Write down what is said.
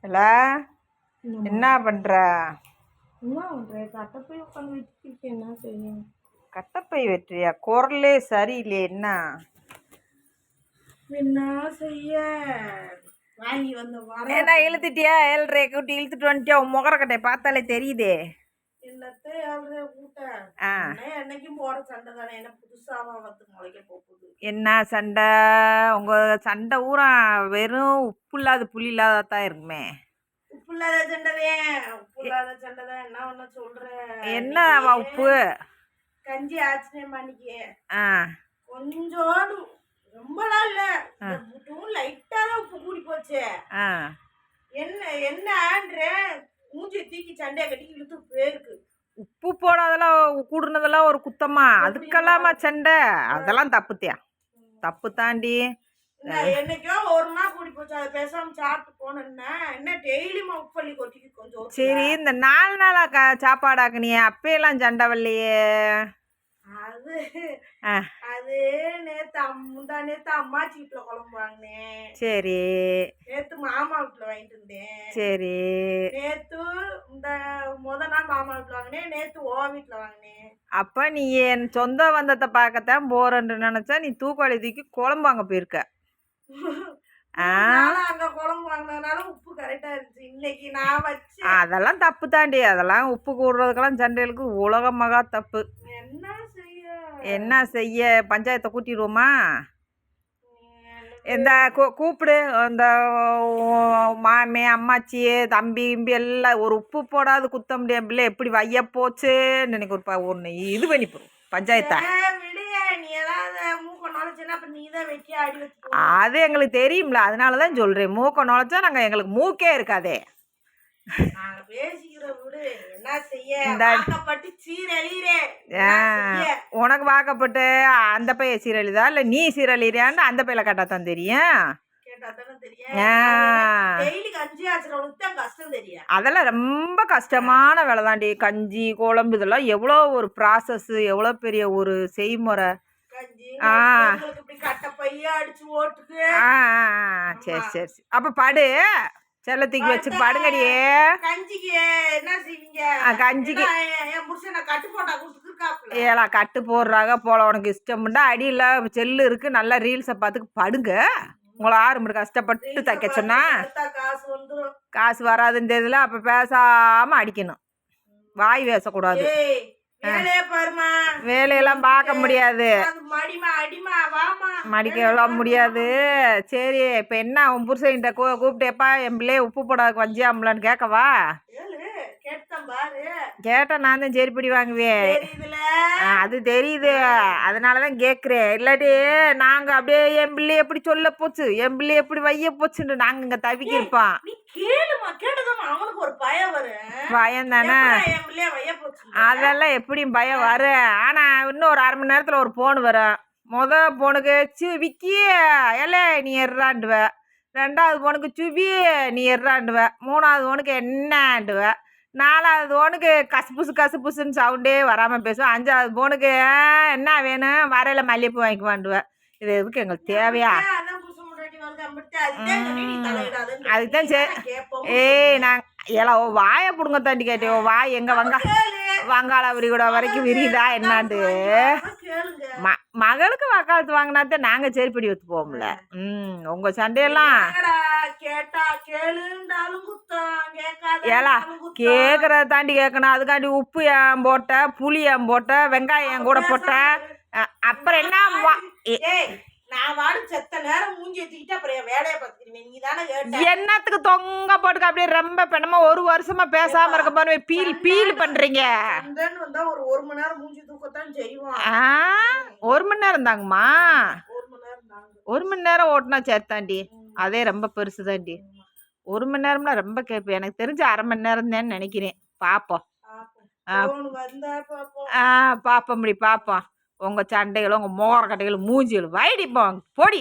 இல்ல என்ன பண்ற? கட்டப்பை உட்காந்து வச்சுட்டு என்ன செய்யும்? கட்டப்பை வெற்றியா? குரலே சரியில்லையே. என்ன செய்ய? வாங்கி வந்த என்ன இழுத்துட்டியா? 7:30 கூட்டி இழுத்துட்டு வந்துட்டியா? உன் முகரக்கட்டை பார்த்தாலே தெரியுதே. என்னத்தை 7:30 கூட்ட என்னைக்கும் போற சண்டை தானே, என்ன புதுசாவா வந்து முளைக்க போகுது? என்ன சண்டை? உங்க சண்டை ஊரா வெறும் உப்பு இல்லாத புளி இல்லாதான் இருக்குமே. உப்பு இல்லாத சண்டைதான், உப்பு இல்லாத சண்டைதான். என்ன ஒண்ணு சொல்றேன். என்னவா உப்பு? கஞ்சி ஆச்சுனே பண்ணிக்கே. கொஞ்சோடு ரொம்பலாம் இல்ல, லைட்டா தான் உப்பு கூடி போச்சு. என்ன மூஞ்சி தூக்கி சண்டையை கட்டி இழுத்து போயிருக்கு. உப்பு போடாதெல்லாம் கூடுனதெல்லாம் ஒரு குத்தமா? அதுக்கெல்லாமா சண்டை? அதெல்லாம் தப்புத்தியா? தப்பு தாண்டி. என்னைக்கோ ஒரு நாள் கூடி போச்சு, அதை பேசாம சாப்பிட்டு போனேன்னா என்ன டெய்லியுமா உப்பு பள்ளி கொட்டிக்கு கொஞ்சம். சரி, இந்த 4 நாளா சாப்பாடாக்குனியே அப்பையெல்லாம் சண்டை வரலையே? அது அது நேத்து அம்மாச்சி வீட்டுல குழம்பு வாங்கினேன். சரி. நேத்து மாமா வீட்டுல வாங்கிட்டு இருந்தேன். சரி. நேத்து இந்த நாள் மாமா வீட்டுல வாங்கினேன், நேத்து ஓ வீட்டுல வாங்கினேன். அப்ப நீ என் சொந்த வந்தத்தை பார்க்கத்தான் போறன்னு நினைச்சா நீ தூக்குவாளி தூக்கி குழம்பு வாங்க போயிருக்க. அங்க குழம்பு வாங்கினதுனால உப்பு கரெக்டா இருந்துச்சு. இன்னைக்கு நான் வச்சு அதெல்லாம் தப்பு தாண்டி. அதெல்லாம் உப்பு கூடுறதுக்கெல்லாம் சண்டைகளுக்கு உலக மகா தப்பு. என்ன செய்ய? பஞ்சாயத்தை கூட்டிடுவோமா? இந்த கூப்பிடு, இந்த மாமே அம்மாச்சி தம்பி கிம்பி எல்லாம். ஒரு உப்பு போடாது குத்த முடியாது பிள்ளை எப்படி வைய போச்சுன்னு எனக்கு ஒன்று இது பண்ணிப்போம் பஞ்சாயத்தை. அது எங்களுக்கு தெரியும்ல, அதனாலதான் சொல்றேன். மூக்க நுழைச்சா நாங்க எங்களுக்கு மூக்கே இருக்காதே. உனக்கு வாக்கப்பட்டு அந்த பைய சீரழிதா இல்ல நீ சீரழியான்னு அந்த பையில கேட்டாதான் தெரியும். அதெல்லாம் ரொம்ப கஷ்டமான வேலை தாண்டி. கஞ்சி குழம்பு இதெல்லாம் எவ்வளோ ஒரு ப்ராசஸ், எவ்வளோ பெரிய ஒரு செய்முறை. சரி சரி. அப்ப படு, செல்லத்துக்கு வச்சு படுங்கடியே. கஞ்சிக்கு ஏலா கட்டு போடுறாங்க போல. உனக்கு இஷ்டம்டா அடியில் செல்லு இருக்கு, நல்லா ரீல்ஸை பார்த்துக்கு படுங்க. உங்களை 6 மணி கஷ்டப்பட்டு தைக்க சொன்னா காசு வராதுன்னு தெரியல. அப்ப பேசாம அடிக்கணும், வாய் பேசக்கூடாது. வேலையெல்லாம் பார்க்க முடியாது, மடிக்கலாம் முடியாது. சரி, இப்ப என்ன உன் புருஷன் கூப்பிட்டேப்பா என் பிள்ளைய உப்பு போடாது வஞ்சியாமலான்னு கேட்கவா? கேட்டேன் நான் தான் சரிப்படி வாங்குவேன். அது தெரியுது, அதனாலதான் கேட்குறேன். இல்லாட்டி நாங்க அப்படியே என் பிள்ளை எப்படி சொல்ல போச்சு, என் பிள்ளை எப்படி வைய போச்சுன்னு நாங்க இங்க தவிக்க இருப்போம். பயம் தானே, அதெல்லாம் எப்படியும் பயம் வரும். ஆனா இன்னும் ஒரு 1/2 மணி நேரத்துல ஒரு போன் வரும். போனுக்கு விக்கி எல்ல நீ எறாண்டுவ, 2வது போனுக்கு சுபி நீ எறாண்டுவ, 3வது போனுக்கு என்னண்டுவ, 4வது போனுக்கு கசுப்புசுன்னு சவுண்டே வராமல் பேசுவேன், 5வது போனுக்கு என்ன வேணும் வரையில மல்லிகைப்பூ வாங்கிக்குவாண்டுவ. இது எதுக்கு எங்களுக்கு தேவையா? அதுதான் சரி. நாங்கள் எல்லாம் வாயை பிடுங்க தாண்டி கேட்டேன். வாய் எங்க வங்காள விரிகுடா வரைக்கும் விரியுதா என்னாண்டு? மகளுக்கு வக்காலத்து வாங்கினாத்தான் நாங்க செருப்படி வச்சு போவோம்ல. உங்க சண்டையெல்லாம் ஏலா கேக்குறத தாண்டி கேட்கணும். அதுக்காண்டி உப்பு ஏன் போட்ட, புளி ஏன் போட்ட, வெங்காயம் ஏன் கூட போட்ட, அப்புறம் என்ன என்னத்துக்கு தொங்க போட்டுக்க அப்படியே ரொம்ப பெண்ணமா 1 வருஷமா பேசாம இருக்க பாரு. பீல் பண்றீங்க. 1 மணி நேரம் மூஞ்சி தூக்கத்தான் செய்வோம். 1 மணி நேரம் தாங்கம்மா. 1 மணி நேரம் ஓட்டுனா சேர்த்தாண்டி அதே ரொம்ப பெருசு தாண்டி. 1 மணி நேரம்னா ரொம்ப கேட்பேன். எனக்கு தெரிஞ்சு 1/2 மணி நேரம் தான் நினைக்கிறேன். பாப்போம் பாப்போம். உங்க சண்டைகளும் உங்க மோர கட்டைகளும் மூஞ்சிகளும் வைடிப்போம் பொடி.